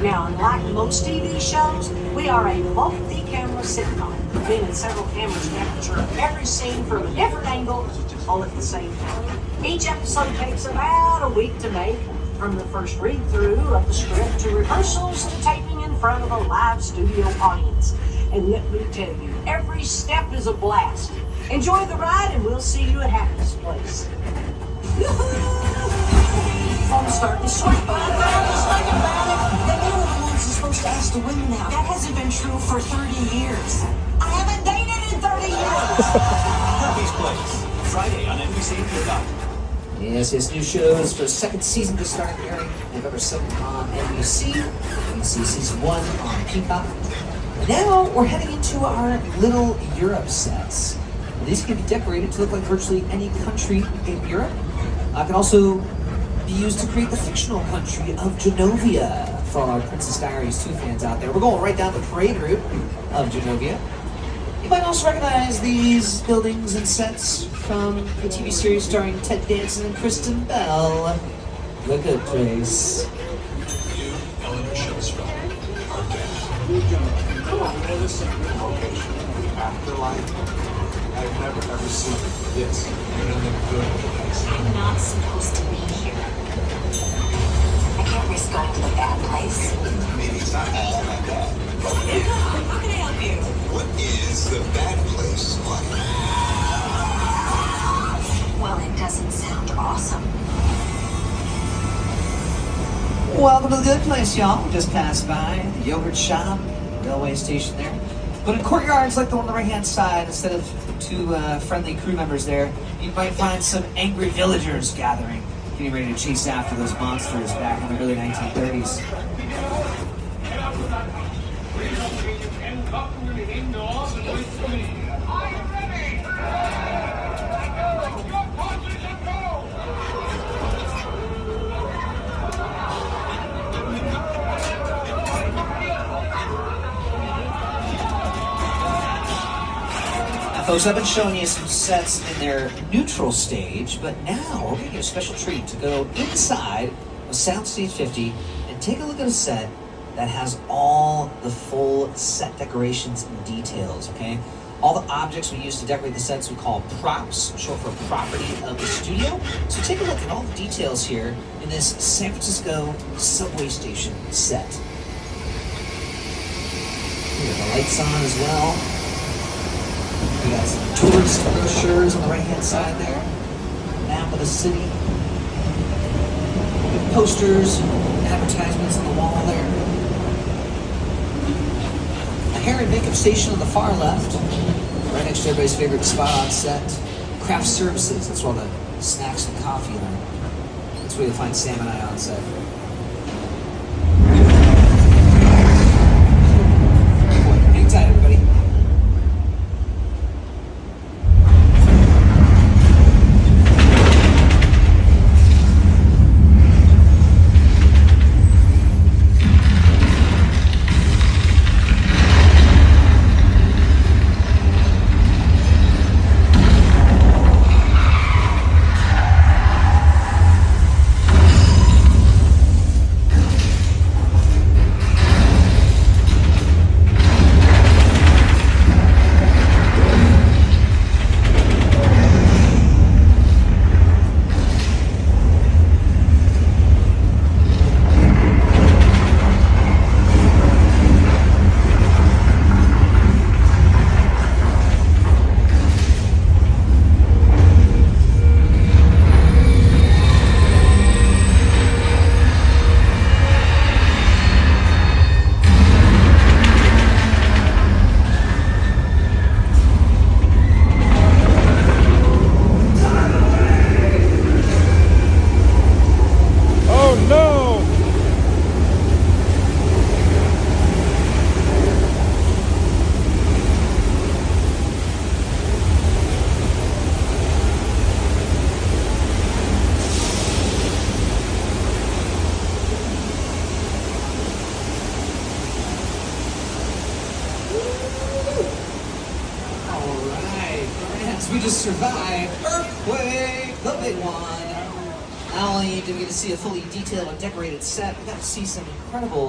Now, unlike most TV shows, we are a multi-camera sitcom, meaning several cameras capture every scene from a different angle, all at the same time. Each episode takes about a week to make, from the first read-through of the script to rehearsals to taping in front of a live studio audience. And let me tell you, every step is a blast. Enjoy the ride, and we'll see you at Happy's Place. I'm starting to sweat. Just think about it. They were the ones who's supposed to ask to win now. That hasn't been true for 30 years. I haven't dated in 30 years. Happy's Place, Friday on NBC Peacock. Yes, new shows for the second season to start airing November 7th on NBC. You can see season 1 on Peacock. Now we're heading into our Little Europe sets. These can be decorated to look like virtually any country in Europe. Can also be used to create the fictional country of Genovia for all our Princess Diaries 2 fans out there. We're going right down the parade route of Genovia. You might also recognize these buildings and sets from the TV series starring Ted Danson and Kristen Bell, The Good Place. You, Eleanor Shellstrop, are dead. Come on, man, this is a good location. The afterlife. I've never ever seen this. You're in the good place. I'm not supposed to be here. I can't risk going to the bad place. Maybe it's not all that bad. How can I help you? What is the bad place like? Well, it doesn't sound awesome. Welcome to The Good Place, y'all. We just passed by the yogurt shop, railway station there. But in courtyards like the one on the right-hand side, instead of two friendly crew members there, you might find some angry villagers gathering, getting ready to chase after those monsters back in the early 1930s. Folks, I've been showing you some sets in their neutral stage, but now we're giving you a special treat to go inside of Soundstage 50 and take a look at a set that has all the full set decorations and details, okay? All the objects we use to decorate the sets we call props, short for property of the studio. So take a look at all the details here in this San Francisco subway station set. We have the lights on as well. We got some tourist brochures on the right-hand side there. Map of the city. Posters, advertisements on the wall there. A hair and makeup station on the far left. Right next to everybody's favorite spot on set. Craft services, that's where all the snacks and coffee are. That's where you'll find Sam and I on set. Hang tight, everybody. We just survived Earthquake, the big one. Not only did we get to see a fully detailed and decorated set, we got to see some incredible